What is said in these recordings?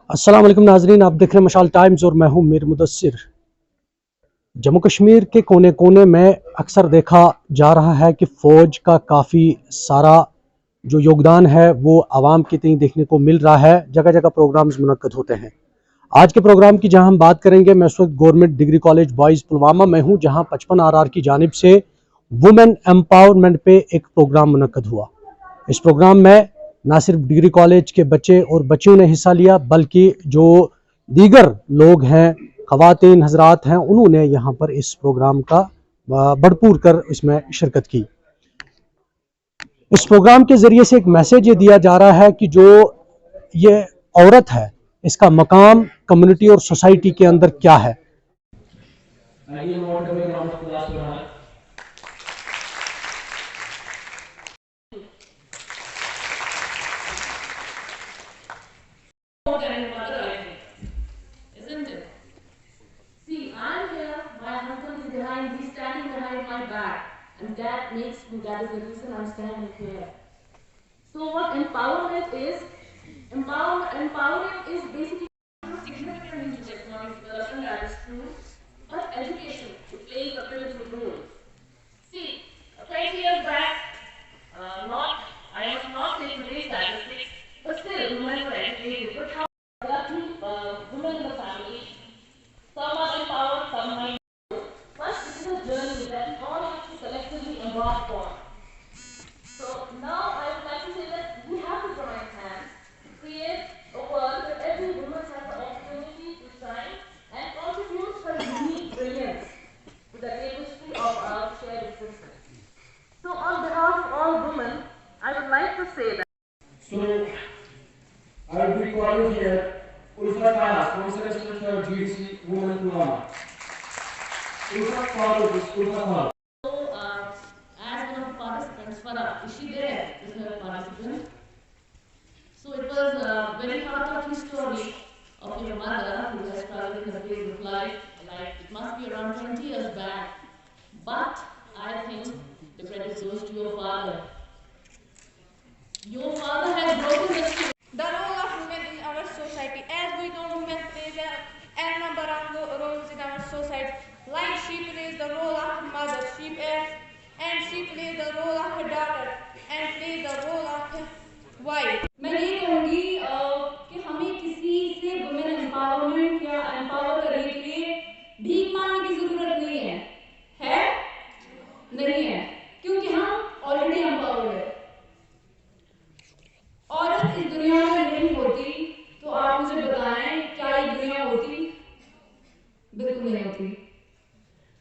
अस्सलाम वालेकुम नाजरीन, आप देख रहे हैं मशाल टाइम्स और मैं हूं मीर मुदस्सिर। जम्मू कश्मीर के कोने कोने में अक्सर देखा जा रहा है कि फ़ौज का काफ़ी सारा जो योगदान है वो आवाम की तई देखने को मिल रहा है। जगह जगह प्रोग्राम्स मुनक्कद होते हैं। आज के प्रोग्राम की जहां हम बात करेंगे, मैं इस वक्त government degree college boys Pulwama में हूं, जहां 55 RR की जानिब से वुमेन एम्पावरमेंट पे एक प्रोग्राम मुनक्कद हुआ। इस प्रोग्राम में ना सिर्फ डिग्री कॉलेज के बच्चे और बच्चियों ने हिस्सा लिया, बल्कि जो दीगर लोग हैं, ख़वातीन हजरात हैं, उन्होंने यहाँ पर इस प्रोग्राम का भरपूर कर इसमें शिरकत की। इस प्रोग्राम के ज़रिए से एक मैसेज ये दिया जा रहा है कि जो ये औरत है, इसका मकाम कम्युनिटी और सोसाइटी के अंदर क्या है। Isn't it? See, I'm here, my husband is behind, he's standing behind my back, and that makes me, that is the reason I'm standing here. So what empowerment is? Empowering is basically significant into economic development, that is true, but education is playing a pivotal role. See, 20 years back, I must not say today's statistics, but still women were educated. But how there are two women in the family. Some are empowered, some might not. But it is a journey that we all have to collectively embark on. So now I would like to say that we have to join hands to create a world where every woman has the opportunity to shine and contribute her unique brilliance to the tapestry of our shared existence. So on behalf of all women, I would like to say that. So I will be calling here Ulfa Taha, sponsor for GDC Women Pulwama. Ulfa follow this Ulfa Taha. So, as one of the participants, Farah, is she there? Is her participant? So it was a very heart-touching story of your mother who has struggled in the phase of life. Like it must be around 20 years back. But I think the credit goes to your father. Your father has broken the role of women in our society. As we know, women plays a number of roles in our society. Like she plays the role of mother, and she plays the role of a daughter, and plays the role of a wife. मैं ये कहूँगी कि हमें किसी से women empowerment या empower करने के लिए भीख मांगने की जरूरत नहीं है, नहीं है, क्योंकि हम ऑलरेडी एम्पावर्ड है। औरत इस दुनिया में नहीं होती तो आप मुझे बताएं क्या ये दुनिया होती? बिल्कुल नहीं होती।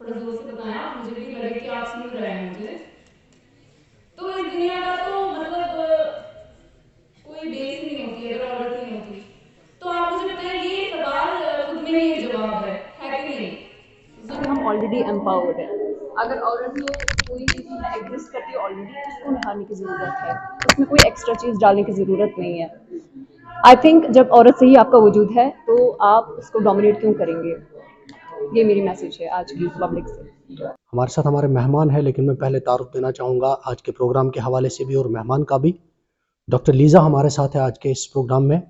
थोड़ा जोर से बताएं, आप मुझे भी लगे कि आप सुन रहे हैं मुझे। तो इस दुनिया का तो मतलब कोई बेस ही नहीं होती अगर औरत नहीं होती। तो आप मुझे बताएं, ये सवाल खुद में ही एक जवाब है कि नहीं? हम ऑलरेडी एम्पावर्ड हैं। अगर औरत में कोई भी चीज़ एग्जिस्ट करती है ऑलरेडी, उसको निकालने की ज़रूरत है, उसमें कोई एक्स्ट्रा चीज़ डालने की ज़रूरत नहीं है। आई थिंक जब औरत से ही आपका वजूद है तो आप उसको डोमिनेट क्यों करेंगे। ये मेरी मैसेज है आज की पब्लिक से। हमारे साथ हमारे मेहमान हैं, लेकिन मैं पहले तारुफ देना चाहूँगा आज के प्रोग्राम के हवाले से भी और मेहमान का भी। डॉक्टर लीज़ा हमारे साथ है आज के इस प्रोग्राम में।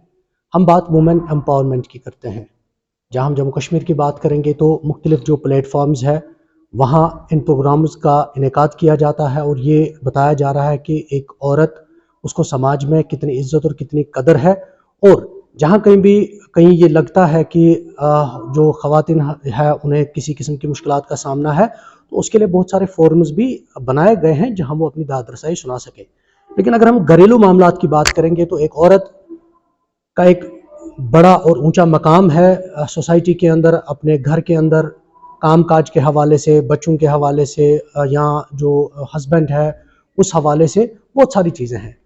हम बात वुमेन एम्पावरमेंट की करते हैं। जहाँ हम जम्मू कश्मीर की बात करेंगे तो मुख्तलिफ जो प्लेटफॉर्म्स है वहाँ इन प्रोग्राम्स का इनेकाद किया जाता है और ये बताया जा रहा है कि एक औरत, उसको समाज में कितनी इज़्ज़त और कितनी कदर है। और जहाँ कहीं ये लगता है कि जो ख़वातीन है उन्हें किसी किस्म की मुश्किलात का सामना है, तो उसके लिए बहुत सारे फोरम्स भी बनाए गए हैं जहाँ वो अपनी दाद रसाई सुना सके। लेकिन अगर हम घरेलू मामलात की बात करेंगे तो एक औरत का एक बड़ा और ऊंचा मकाम है सोसाइटी के अंदर, अपने घर के अंदर काम काज के हवाले से, बच्चों के हवाले से, या जो हस्बैंड है उस हवाले से बहुत सारी चीज़ें हैं।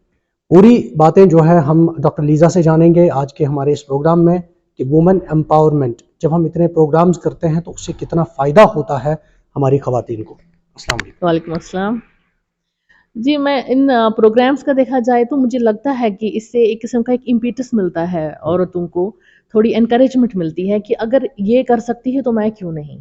पूरी बातें जो है हम डॉक्टर लीज़ा से जानेंगे आज के हमारे इस प्रोग्राम में कि वुमेन एम्पावरमेंट, जब हम इतने प्रोग्राम्स करते हैं तो उससे कितना फ़ायदा होता है हमारी ख़वातीन को। अस्सलाम वालेकुम। वालेकुम अस्सलाम जी। मैं इन प्रोग्राम्स का देखा जाए तो मुझे लगता है कि इससे एक किस्म का एक इम्पीटस मिलता है, औरतों को थोड़ी एनकरेजमेंट मिलती है कि अगर ये कर सकती है तो मैं क्यों नहीं।